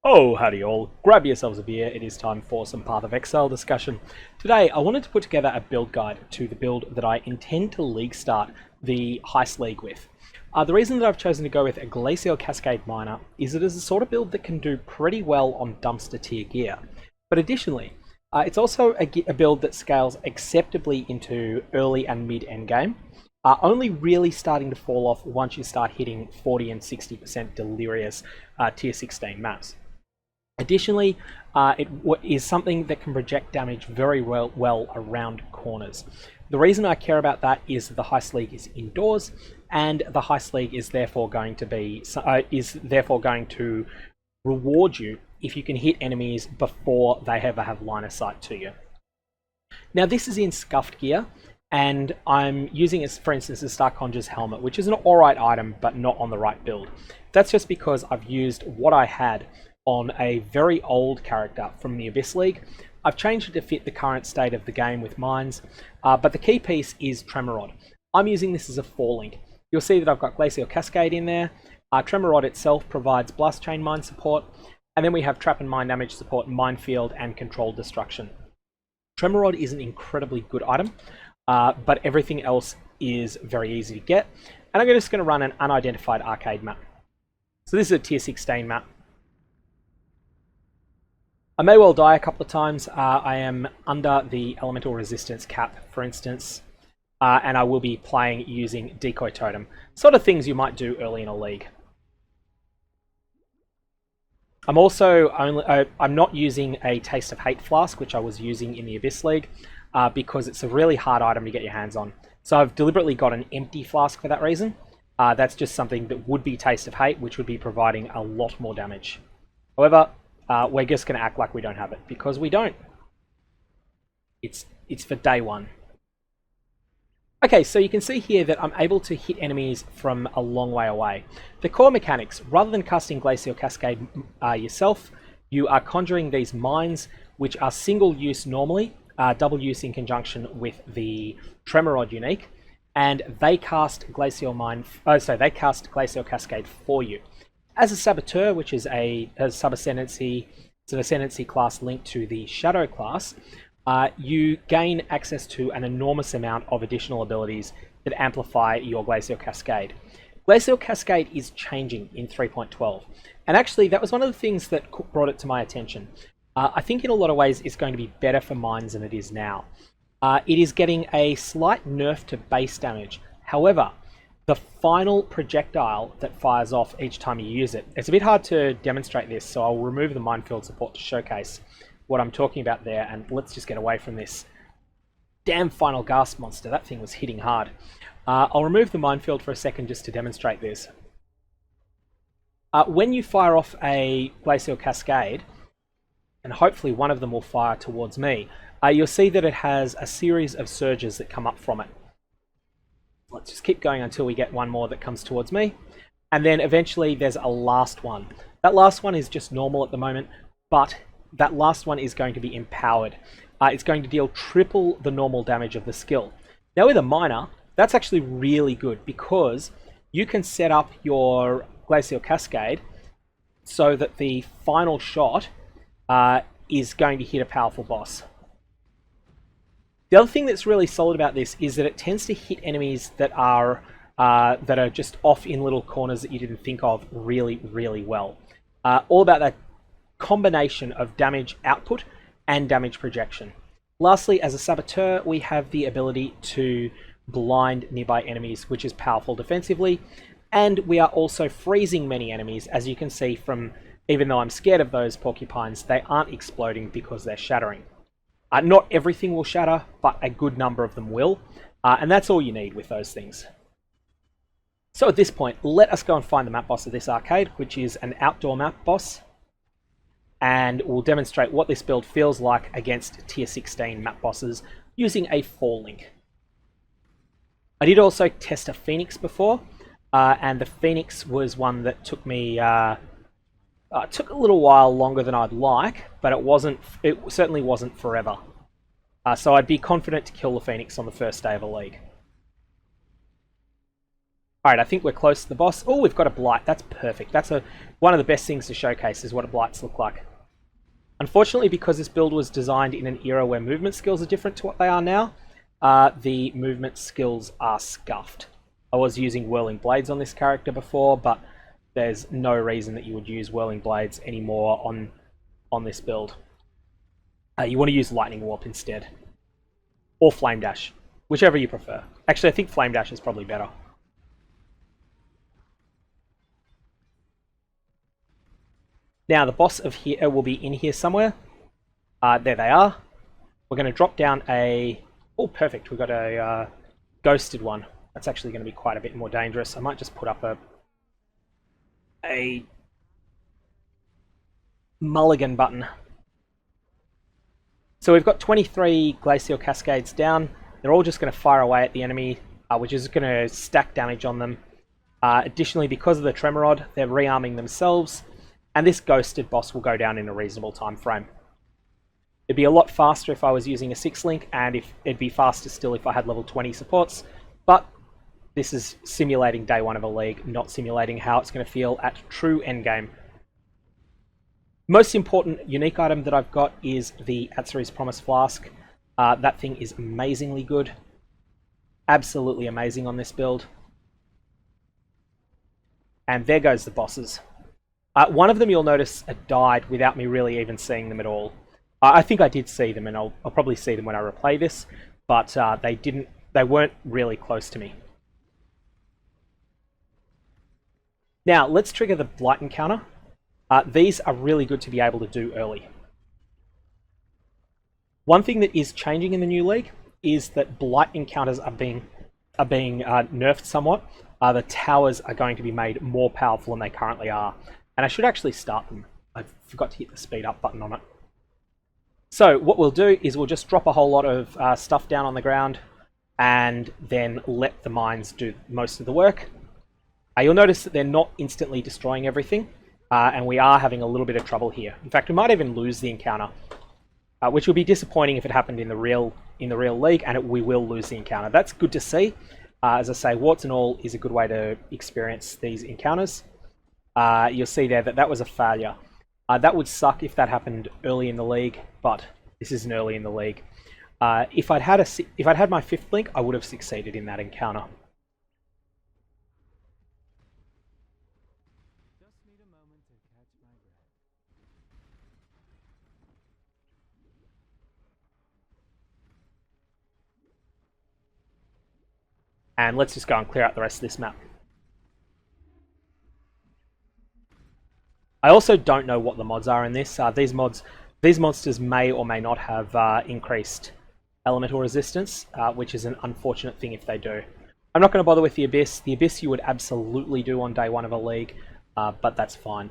Oh, howdy all. Grab yourselves a beer, it is time for some PathOfExile discussion. Today, I wanted to put together a build guide to the build that I intend to league start the Heist League with. The reason that I've chosen to go with a Glacial Cascade Miner is it is a sort of build that can do pretty well on dumpster tier gear. But additionally, it's also a build that scales acceptably into early and mid endgame, only really starting to fall off once you start hitting 40 and 60% delirious tier 16 maps. Additionally, it is something that can project damage very well around corners. The reason I care about that is the Heist League is indoors, and the Heist League is therefore going to reward you if you can hit enemies before they ever have line of sight to you. Now, this is in scuffed gear, and I'm using it, for instance, the Star Conjurer's Helmet, which is an alright item, but not on the right build. That's just because I've used what I had on a very old character from the Abyss League. I've changed it to fit the current state of the game with mines, but the key piece is Tremor Rod. I'm using this as a 4-link. You'll see that I've got Glacial Cascade in there. Tremor Rod itself provides Blast Chain Mine support, and then we have Trap and Mine Damage support, Minefield, and Controlled Destruction. Tremor Rod is an incredibly good item, but everything else is very easy to get. And I'm just going to run an unidentified arcade map. So this is a tier 16 map. I may well die a couple of times. I am under the elemental resistance cap, for instance, and I will be playing using Decoy Totem. Sort of things you might do early in a league. I'm also I'm not using a Taste of Hate flask, which I was using in the Abyss League, because it's a really hard item to get your hands on. So I've deliberately got an empty flask for that reason. That's just something that would be Taste of Hate, which would be providing a lot more damage. However, we're just going to act like we don't have it, because we don't. It's for day one. Okay, so you can see here that I'm able to hit enemies from a long way away. The core mechanics, rather than casting Glacial Cascade yourself, you are conjuring these mines, which are single use normally, double use in conjunction with the Tremor Rod unique, and they cast Glacial Cascade for you. As a Saboteur, which is a sub-Ascendancy, it's an Ascendancy class linked to the Shadow class, you gain access to an enormous amount of additional abilities that amplify your Glacial Cascade. Glacial Cascade is changing in 3.12, and actually that was one of the things that brought it to my attention. I think in a lot of ways it's going to be better for mines than it is now. It is getting a slight nerf to base damage. However, the final projectile that fires off each time you use it, it's a bit hard to demonstrate this, so I'll remove the minefield support to showcase what I'm talking about there, and let's just get away from this damn final gasp monster. That thing was hitting hard. I'll remove the minefield for a second just to demonstrate this. When you fire off a Glacial Cascade, and hopefully one of them will fire towards me, you'll see that it has a series of surges that come up from it. Let's just keep going until we get one more that comes towards me. And then eventually there's a last one. That last one is just normal at the moment, but that last one is going to be empowered. It's going to deal triple the normal damage of the skill. Now with a miner, that's actually really good because you can set up your Glacial Cascade so that the final shot is going to hit a powerful boss. The other thing that's really solid about this is that it tends to hit enemies that are just off in little corners that you didn't think of really, really well. All about that combination of damage output and damage projection. Lastly, as a Saboteur, we have the ability to blind nearby enemies, which is powerful defensively, and we are also freezing many enemies, as you can see from, even though I'm scared of those porcupines, they aren't exploding because they're shattering. Not everything will shatter, but a good number of them will, and that's all you need with those things. So at this point, let us go and find the map boss of this arcade, which is an outdoor map boss, and we'll demonstrate what this build feels like against tier 16 map bosses using a 4-link. I did also test a Phoenix before, and the Phoenix was one that took me took a little while longer than I'd like, but it certainly wasn't forever. So I'd be confident to kill the Phoenix on the first day of a league. Alright, I think we're close to the boss. Oh, we've got a blight. That's perfect. That's one of the best things to showcase is what a blights look like. Unfortunately, because this build was designed in an era where movement skills are different to what they are now, the movement skills are scuffed. I was using Whirling Blades on this character before, but there's no reason that you would use Whirling Blades anymore on this build. You want to use Lightning Warp instead. Or Flame Dash, whichever you prefer. Actually, I think Flame Dash is probably better. Now, the boss of here will be in here somewhere. There they are. We're going to drop down a... Oh, perfect. We've got a ghosted one. That's actually going to be quite a bit more dangerous. I might just put up a mulligan button. So we've got 23 Glacial Cascades down. They're all just going to fire away at the enemy, which is going to stack damage on them. Additionally, because of the Tremor Rod, they're rearming themselves. And this ghosted boss will go down in a reasonable time frame. It'd be a lot faster if I was using a 6-link, and it'd be faster still if I had level 20 supports. But this is simulating day 1 of a league, not simulating how it's going to feel at true endgame. Most important unique item that I've got is the Atziri's Promise Flask. That thing is amazingly good. Absolutely amazing on this build. And there goes the bosses. One of them you'll notice died without me really even seeing them at all. I think I did see them, and I'll probably see them when I replay this, but they weren't really close to me. Now, let's trigger the Blight encounter. These are really good to be able to do early. One thing that is changing in the new league is that Blight encounters are being nerfed somewhat. The towers are going to be made more powerful than they currently are. And I should actually start them. I forgot to hit the speed up button on it. So what we'll do is we'll just drop a whole lot of stuff down on the ground and then let the mines do most of the work. You'll notice that they're not instantly destroying everything, and we are having a little bit of trouble here. In fact, we might even lose the encounter, which will be disappointing if it happened in the real league, and we will lose the encounter. That's good to see. As I say, Warts and All is a good way to experience these encounters. You'll see there that was a failure. That would suck if that happened early in the league, but this isn't early in the league. If I'd had my 5th link, I would have succeeded in that encounter. And let's just go and clear out the rest of this map. I also don't know what the mods are in this. These monsters may or may not have increased elemental resistance, which is an unfortunate thing if they do. I'm not going to bother with the Abyss. The Abyss you would absolutely do on day 1 of a league, but that's fine.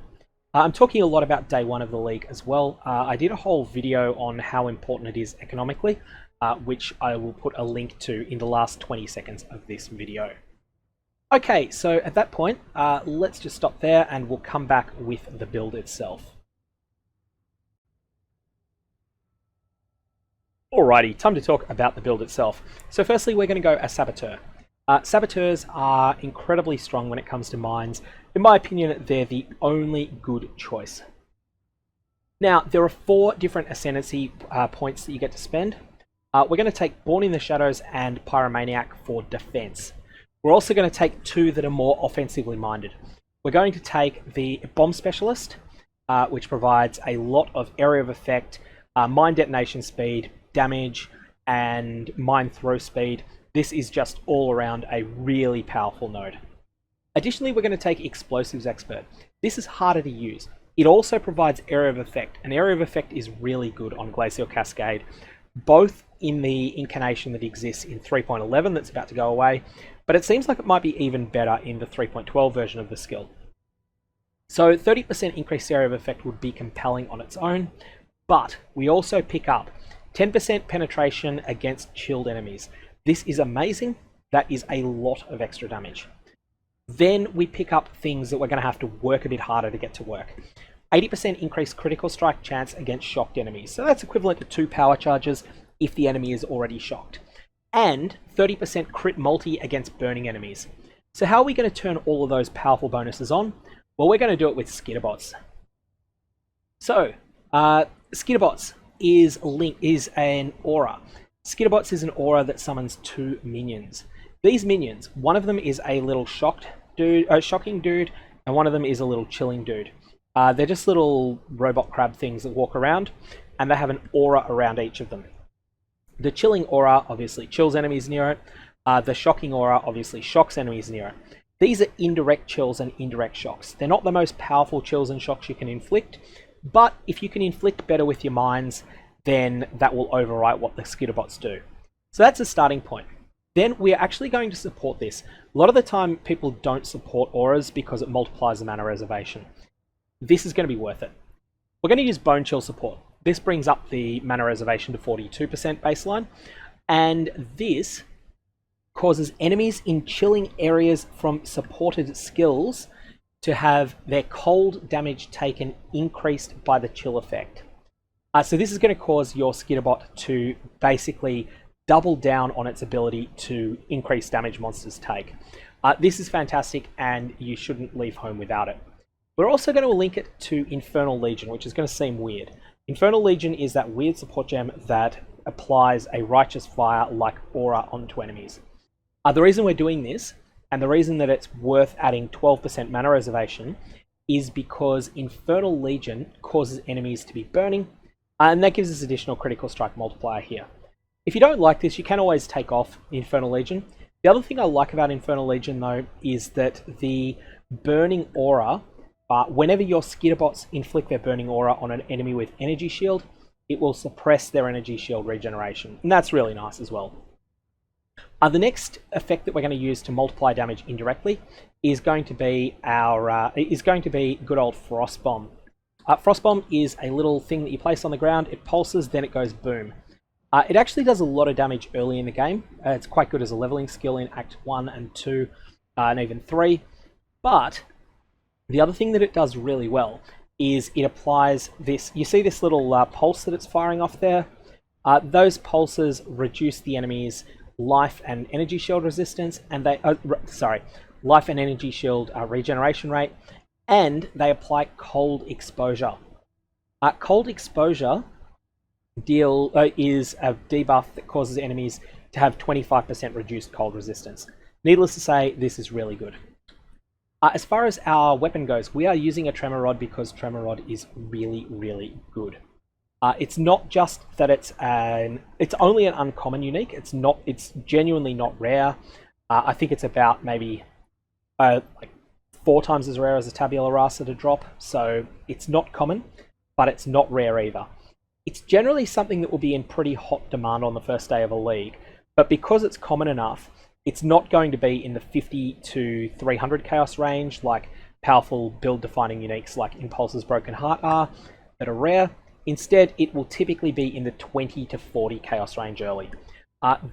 I'm talking a lot about day 1 of the league as well. I did a whole video on how important it is economically, which I will put a link to in the last 20 seconds of this video. Okay, so at that point, let's just stop there and we'll come back with the build itself. Alrighty, time to talk about the build itself. So firstly, we're going to go as Saboteur. Saboteurs are incredibly strong when it comes to mines. In my opinion, they're the only good choice. Now, there are 4 different Ascendancy points that you get to spend. We're going to take Born in the Shadows and Pyromaniac for defense. We're also going to take 2 that are more offensively minded. We're going to take the Bomb Specialist, which provides a lot of area of effect, mine detonation speed, damage, and mine throw speed. This is just all around a really powerful node. Additionally, we're going to take Explosives Expert. This is harder to use. It also provides area of effect, and area of effect is really good on Glacial Cascade, both in the incarnation that exists in 3.11 that's about to go away, but it seems like it might be even better in the 3.12 version of the skill. So 30% increased area of effect would be compelling on its own, but we also pick up 10% penetration against chilled enemies. This is amazing. That is a lot of extra damage. Then we pick up things that we're going to have to work a bit harder to get to work. 80% increased critical strike chance against shocked enemies. So that's equivalent to 2 power charges if the enemy is already shocked. And 30% crit multi against burning enemies. So how are we going to turn all of those powerful bonuses on? Well, we're going to do it with Skitterbots. So, Skitterbots is an aura. Skitterbots is an aura that summons 2 minions. These minions, one of them is a little shocking dude, and one of them is a little chilling dude. They're just little robot crab things that walk around, and they have an aura around each of them. The chilling aura obviously chills enemies near it. The shocking aura obviously shocks enemies near it. These are indirect chills and indirect shocks. They're not the most powerful chills and shocks you can inflict, but if you can inflict better with your mines, then that will overwrite what the Skitterbots do. So that's a starting point. Then we are actually going to support this. A lot of the time people don't support auras because it multiplies the mana reservation. This is going to be worth it. We're going to use Bone Chill support. This brings up the mana reservation to 42% baseline, and this causes enemies in chilling areas from supported skills to have their cold damage taken increased by the chill effect. So this is going to cause your Skitterbot to basically double down on its ability to increase damage monsters take. This is fantastic, and you shouldn't leave home without it. We're also going to link it to Infernal Legion, which is going to seem weird. Infernal Legion is that weird support gem that applies a Righteous Fire-like aura onto enemies. The reason we're doing this, and the reason that it's worth adding 12% mana reservation, is because Infernal Legion causes enemies to be burning, and that gives us additional critical strike multiplier here. If you don't like this, you can always take off Infernal Legion. The other thing I like about Infernal Legion, though, is that the burning aura, whenever your Skitterbots inflict their burning aura on an enemy with energy shield, it will suppress their energy shield regeneration, and that's really nice as well. The next effect that we're going to use to multiply damage indirectly is going to be good old Frostbomb. Frostbomb is a little thing that you place on the ground. It pulses, then it goes boom. It actually does a lot of damage early in the game. It's quite good as a leveling skill in Act 1 and 2 and even 3. But the other thing that it does really well is it applies this. You see this little pulse that it's firing off there? Those pulses reduce the enemy's life and energy shield resistance, and life and energy shield regeneration rate, and they apply cold exposure. Cold exposure is a debuff that causes enemies to have 25% reduced cold resistance. Needless to say, this is really good. As far as our weapon goes, we are using a Tremor Rod because Tremor Rod is really, really good. It's not just that it's only an uncommon unique. It's genuinely not rare. I think it's about maybe like 4 times as rare as a Tabula Rasa to drop. So it's not common, but it's not rare either. It's generally something that will be in pretty hot demand on the first day of a league, but because it's common enough, it's not going to be in the 50 to 300 chaos range like powerful build-defining uniques like Impulse's Broken Heart are, that are rare. Instead, it will typically be in the 20 to 40 chaos range early.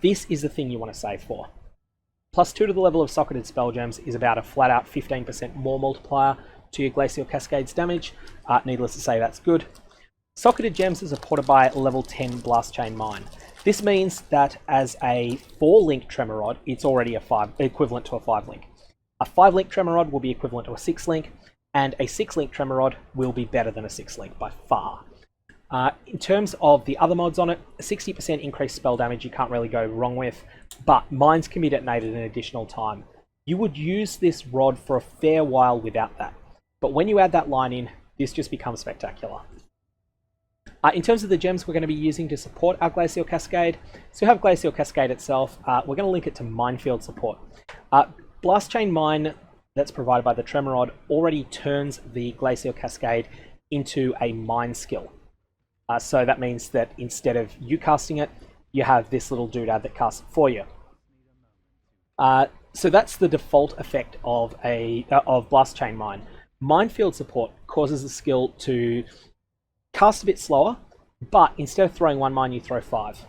This is the thing you want to save for. +2 to the level of socketed spell gems is about a flat-out 15% more multiplier to your Glacial Cascade's damage. Needless to say, that's good. Socketed gems is supported by level 10 Blast Chain Mine. This means that as a 4-link Tremor Rod, it's already equivalent to a 5-link. A 5-link Tremor Rod will be equivalent to a 6-link, and a 6-link Tremor Rod will be better than a 6-link by far. In terms of the other mods on it, 60% increased spell damage you can't really go wrong with, but mines can be detonated an additional time. You would use this rod for a fair while without that, but when you add that line in, this just becomes spectacular. In terms of the gems we're going to be using to support our Glacial Cascade, so we have Glacial Cascade itself. We're going to link it to Minefield support. Blast Chain Mine that's provided by the Tremor Rod already turns the Glacial Cascade into a mine skill. So that means that instead of you casting it, you have this little doodad that casts it for you. So that's the default effect of Blast Chain Mine. Minefield support causes the skill to cast a bit slower, but instead of throwing 1 mine, you throw 5.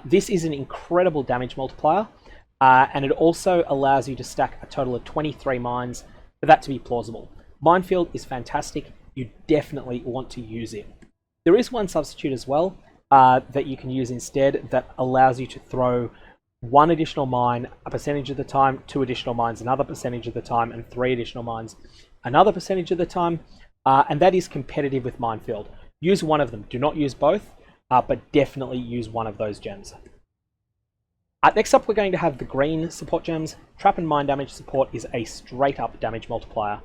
This is an incredible damage multiplier, and it also allows you to stack a total of 23 mines for that to be plausible. Minefield is fantastic. You definitely want to use it. There is one substitute as well that you can use instead that allows you to throw 1 additional mine a percentage of the time, 2 additional mines another percentage of the time, and 3 additional mines another percentage of the time. And that is competitive with Minefield. Use one of them. Do not use both, but definitely use one of those gems. Next up, we're going to have the green support gems. Trap and Mine damage support is a straight up damage multiplier.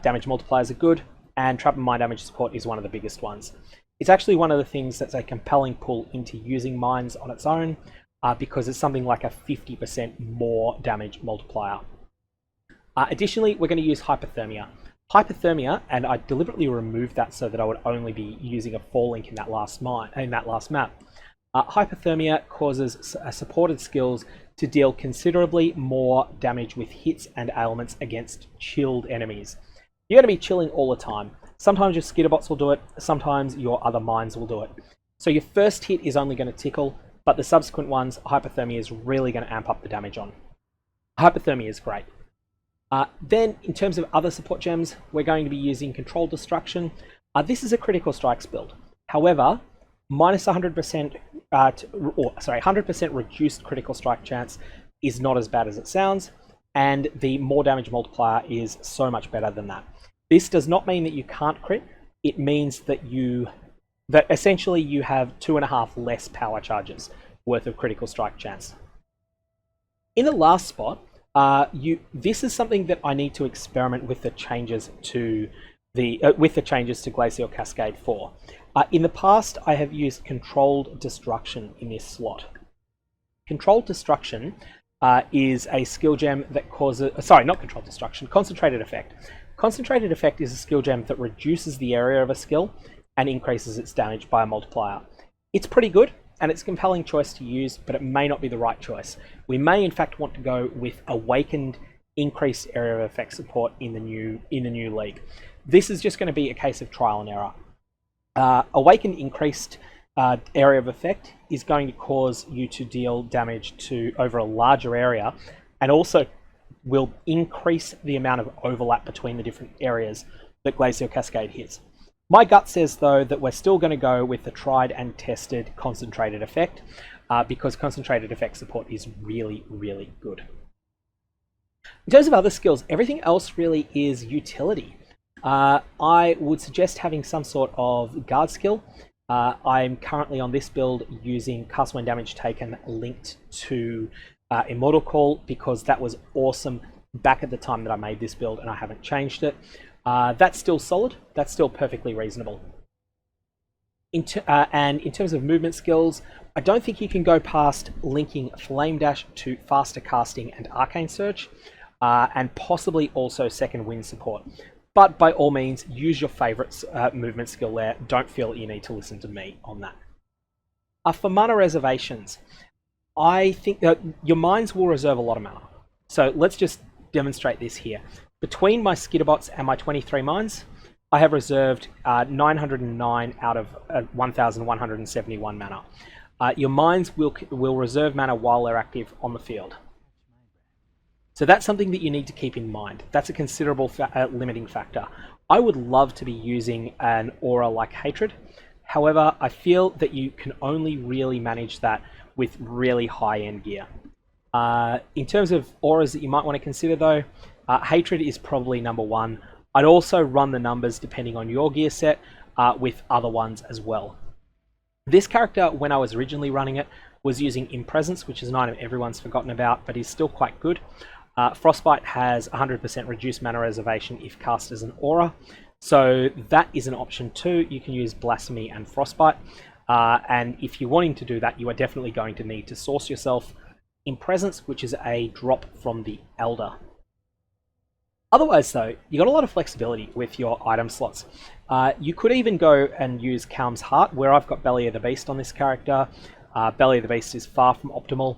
Damage multipliers are good, and Trap and Mine damage support is one of the biggest ones. It's actually one of the things that's a compelling pull into using mines on its own, because it's something like a 50% more damage multiplier. Additionally, we're going to use Hypothermia. Hypothermia, and I deliberately removed that so that I would only be using a 4 link in that last map. Hypothermia causes supported skills to deal considerably more damage with hits and ailments against chilled enemies. You're going to be chilling all the time. Sometimes your Skitterbots will do it, sometimes your other mines will do it. So your first hit is only going to tickle, but the subsequent ones, Hypothermia is really going to amp up the damage on. Hypothermia is great. Then, in terms of other support gems, we're going to be using Controlled Destruction. This is a critical strikes build. However, minus 100%, 100% reduced critical strike chance is not as bad as it sounds, and the more damage multiplier is so much better than that. This does not mean that you can't crit. It means that essentially you have 2.5 less power charges worth of critical strike chance. In the last spot, this is something that I need to experiment with the changes to Glacial Cascade 4. In the past, I have used Controlled Destruction in this slot. Controlled Destruction is a skill gem that causes... Sorry, not Controlled Destruction, Concentrated Effect. Concentrated Effect is a skill gem that reduces the area of a skill and increases its damage by a multiplier. It's pretty good, and it's a compelling choice to use, but it may not be the right choice. We may in fact want to go with Awakened increased area of effect support in the new league. This is just going to be a case of trial and error. Awakened increased area of effect is going to cause you to deal damage over a larger area, and also will increase the amount of overlap between the different areas that Glacial Cascade hits. My gut says, though, that we're still going to go with the tried and tested Concentrated Effect, because Concentrated Effect support is really, really good. In terms of other skills, everything else really is utility. I would suggest having some sort of guard skill. I'm currently on this build using Cast When Damage Taken linked to Immortal Call, because that was awesome back at the time that I made this build, and I haven't changed it. That's still solid. That's still perfectly reasonable. And in terms of movement skills, I don't think you can go past linking Flame Dash to Faster Casting and Arcane Search, and possibly also Second Wind support. But by all means, use your favourite movement skill there. Don't feel that you need to listen to me on that. For mana reservations, I think that your mines will reserve a lot of mana. So let's just demonstrate this here. Between my Skitterbots and my 23 mines, I have reserved 909 out of 1,171 mana. Your mines will reserve mana while they're active on the field. So that's something that you need to keep in mind. That's a considerable limiting factor. I would love to be using an aura like Hatred. However, I feel that you can only really manage that with really high-end gear. In terms of auras that you might want to consider, though, Hatred is probably number one. I'd also run the numbers depending on your gear set with other ones as well. This character, when I was originally running it, was using Impresence, which is an item everyone's forgotten about, but is still quite good. Frostbite has 100% reduced mana reservation if cast as an aura, so that is an option too. You can use Blasphemy and Frostbite, and if you're wanting to do that, you are definitely going to need to source yourself Impresence, which is a drop from the Elder. Otherwise, though, you got a lot of flexibility with your item slots. You could even go and use Calm's Heart, where I've got Belly of the Beast on this character. Belly of the Beast is far from optimal.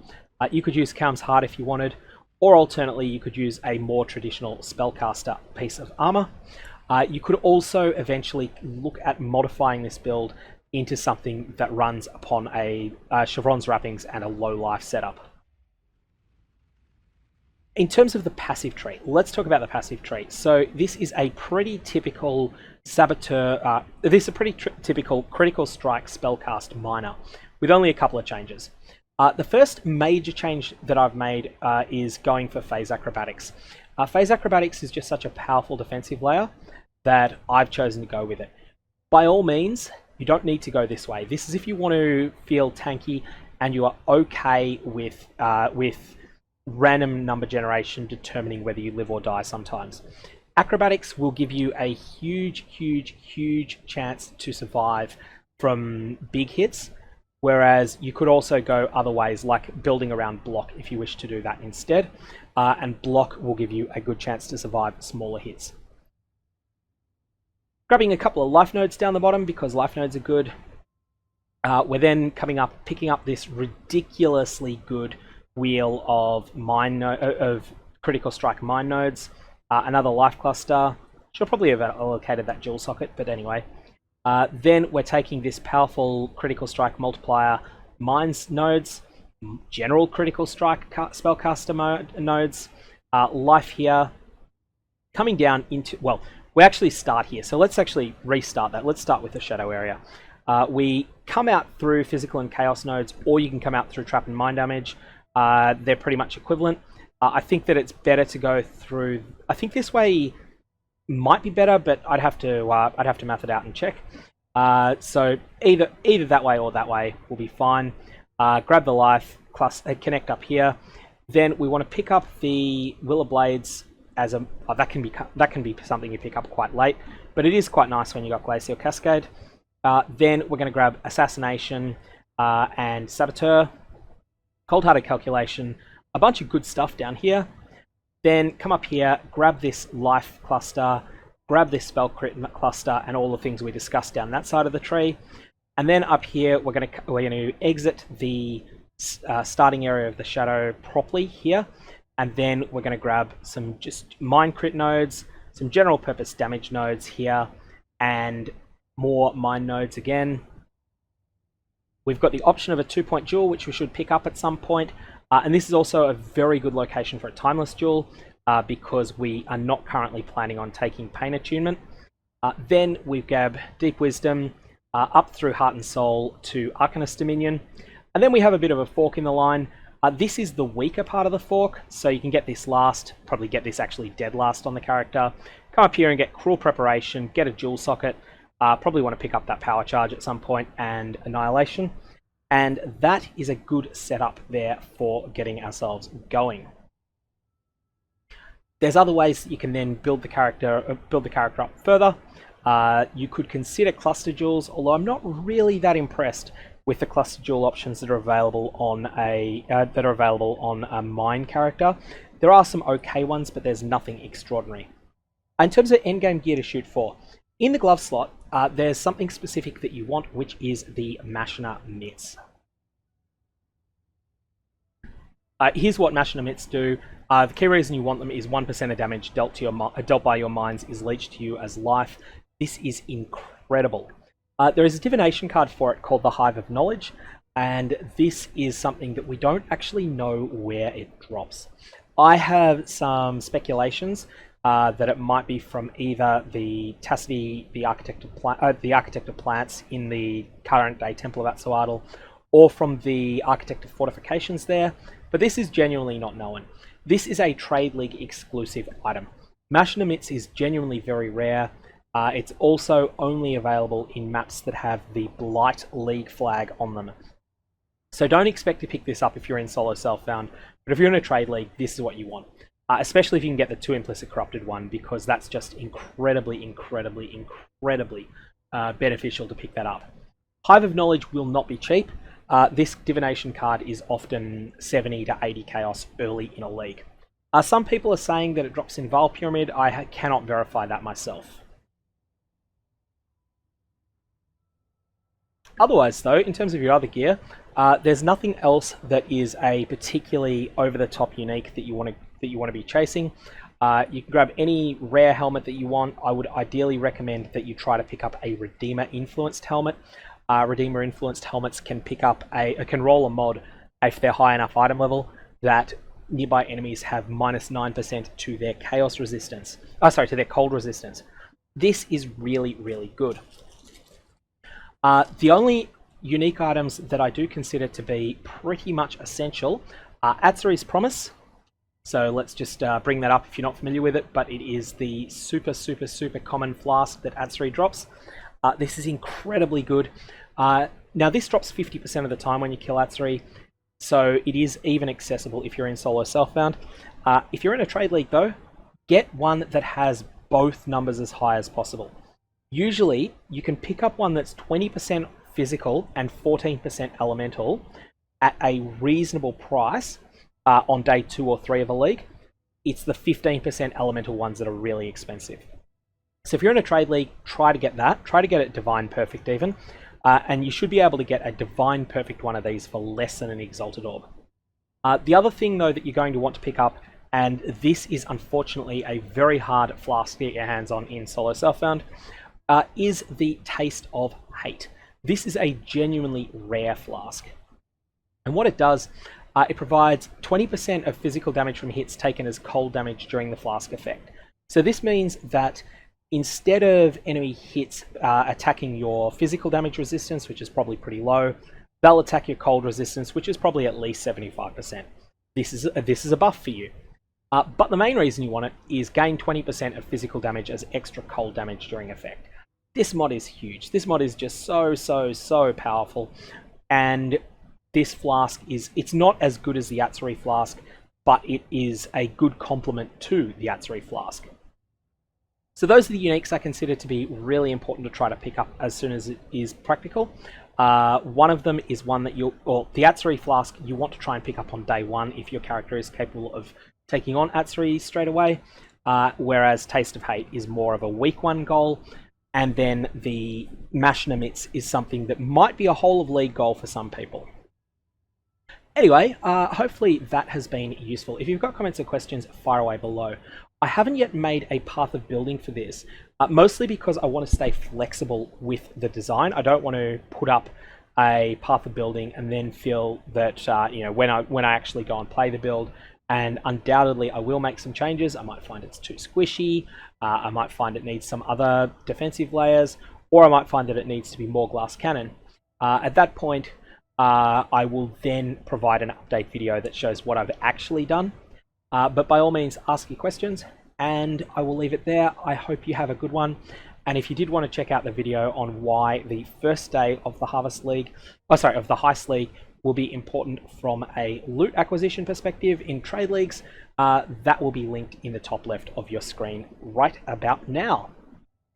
You could use Calm's Heart if you wanted, or alternately, you could use a more traditional spellcaster piece of armor. You could also eventually look at modifying this build into something that runs upon a Chevron's Wrappings and a low life setup. In terms of the passive tree, let's talk about the passive tree. So this is a pretty typical Saboteur, this is a pretty typical Critical Strike Spellcast miner with only a couple of changes. The first major change that I've made is going for Phase Acrobatics. Phase Acrobatics is just such a powerful defensive layer that I've chosen to go with it. By all means, you don't need to go this way. This is if you want to feel tanky and you are okay with random number generation determining whether you live or die sometimes. Acrobatics will give you a huge chance to survive from big hits, whereas you could also go other ways, like building around block if you wish to do that instead, and block will give you a good chance to survive smaller hits. Grabbing a couple of life nodes down the bottom because life nodes are good. We're then picking up this ridiculously good wheel of critical strike mine nodes, another life cluster. Should probably have allocated that jewel socket, but anyway. Then we're taking this powerful critical strike multiplier mines nodes, general critical strike spellcaster nodes, life here, coming down into, well, we actually start here, so let's actually restart that. Let's start with the shadow area. We come out through physical and chaos nodes, or you can come out through trap and mine damage. They're pretty much equivalent. I think that it's better to go through, I think this way might be better, but I'd have to math it out and check. So either that way or that way will be fine. Grab the life, connect up here. Then we want to pick up the Willow Blades as a that can be something you pick up quite late, but it is quite nice when you got Glacial Cascade. Then we're going to grab Assassination and Saboteur, Cold-Hearted Calculation, a bunch of good stuff down here. Then come up here, grab this life cluster, grab this spell crit cluster, and all the things we discussed down that side of the tree. And then up here, we're going to exit the starting area of the shadow properly here, and then we're going to grab some just mine crit nodes, some general purpose damage nodes here, and more mine nodes again. We've got the option of a 2-point jewel, which we should pick up at some point. And this is also a very good location for a timeless jewel because we are not currently planning on taking Pain Attunement. Then we grab Deep Wisdom up through Heart and Soul to Arcanist Dominion. And then we have a bit of a fork in the line. This is the weaker part of the fork, so you can get this last, probably get this actually dead last on the character. Come up here and get Cruel Preparation, get a jewel socket. Probably want to pick up that power charge at some point, and Annihilation. And that is a good setup there for getting ourselves going. There's other ways that you can then build the character up further. You could consider cluster jewels, although I'm not really that impressed with the cluster jewel options that are available on a mine character. There are some okay ones, but there's nothing extraordinary. In terms of endgame gear to shoot for, in the glove slot, there's something specific that you want, which is the Machina mitts. Here's what Machina mitts do. The key reason you want them is 1% of damage dealt by your mines is leached to you as life. This is incredible. There is a divination card for it called the Hive of Knowledge, and this is something that we don't actually know where it drops. I have some speculations that it might be from either the Tacity, the Architect of Plants in the current day Temple of Atziri, or from the Architect of Fortifications there, but this is genuinely not known. This is a Trade League exclusive item. Machina mitts is genuinely very rare. It's also only available in maps that have the Blight League flag on them. So don't expect to pick this up if you're in solo self-found, but if you're in a Trade League, this is what you want. Especially if you can get the 2 implicit corrupted one, because that's just incredibly beneficial to pick that up. Hive of Knowledge will not be cheap. This divination card is often 70 to 80 chaos early in a league. Some people are saying that it drops in Vile Pyramid. I cannot verify that myself. Otherwise though, in terms of your other gear, there's nothing else that is a particularly over-the-top unique that you want to be chasing. You can grab any rare helmet that you want. I would ideally recommend that you try to pick up a Redeemer influenced helmet. Redeemer influenced helmets can can roll a mod if they're high enough item level that nearby enemies have -9% to their chaos resistance. To their cold resistance. This is really good. The only unique items that I do consider to be pretty much essential are Atziri's Promise. So let's just bring that up if you're not familiar with it, but it is the super common flask that Atziri drops. This is incredibly good. Now this drops 50% of the time when you kill Atziri, so it is even accessible if you're in solo self-bound. If you're in a trade league though, get one that has both numbers as high as possible. Usually you can pick up one that's 20% physical and 14% elemental at a reasonable price on day 2 or 3 of a league. It's the 15% elemental ones that are really expensive. So if you're in a trade league, try to get that. Try to get it Divine Perfect even. And you should be able to get a Divine Perfect one of these for less than an Exalted Orb. The other thing though that you're going to want to pick up, and this is unfortunately a very hard flask to get your hands on in solo self-found, is the Taste of Hate. This is a genuinely rare flask. And what it does, it provides 20% of physical damage from hits taken as cold damage during the flask effect. So this means that instead of enemy hits attacking your physical damage resistance, which is probably pretty low, they'll attack your cold resistance, which is probably at least 75%. This is a buff for you. But the main reason you want it is gain 20% of physical damage as extra cold damage during effect. This mod is huge. This mod is just so powerful. And this flask it's not as good as the Atziri flask, but it is a good complement to the Atziri flask. So those are the uniques I consider to be really important to try to pick up as soon as it is practical. One of them is one that the Atziri flask you want to try and pick up on day 1 if your character is capable of taking on Atziri straight away, whereas Taste of Hate is more of a week 1 goal, and then the Machina Mitts is something that might be a whole of league goal for some people. Anyway, hopefully that has been useful. If you've got comments or questions, fire away below. I haven't yet made a path of building for this, mostly because I want to stay flexible with the design. I don't want to put up a path of building and then feel that when I actually go and play the build, and undoubtedly I will make some changes. I might find it's too squishy, I might find it needs some other defensive layers, or I might find that it needs to be more glass cannon. At that point, I will then provide an update video that shows what I've actually done. But by all means, ask your questions, and I will leave it there. I hope you have a good one. And if you did want to check out the video on why the first day of the Heist League will be important from a loot acquisition perspective in trade leagues, that will be linked in the top left of your screen right about now.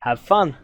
Have fun!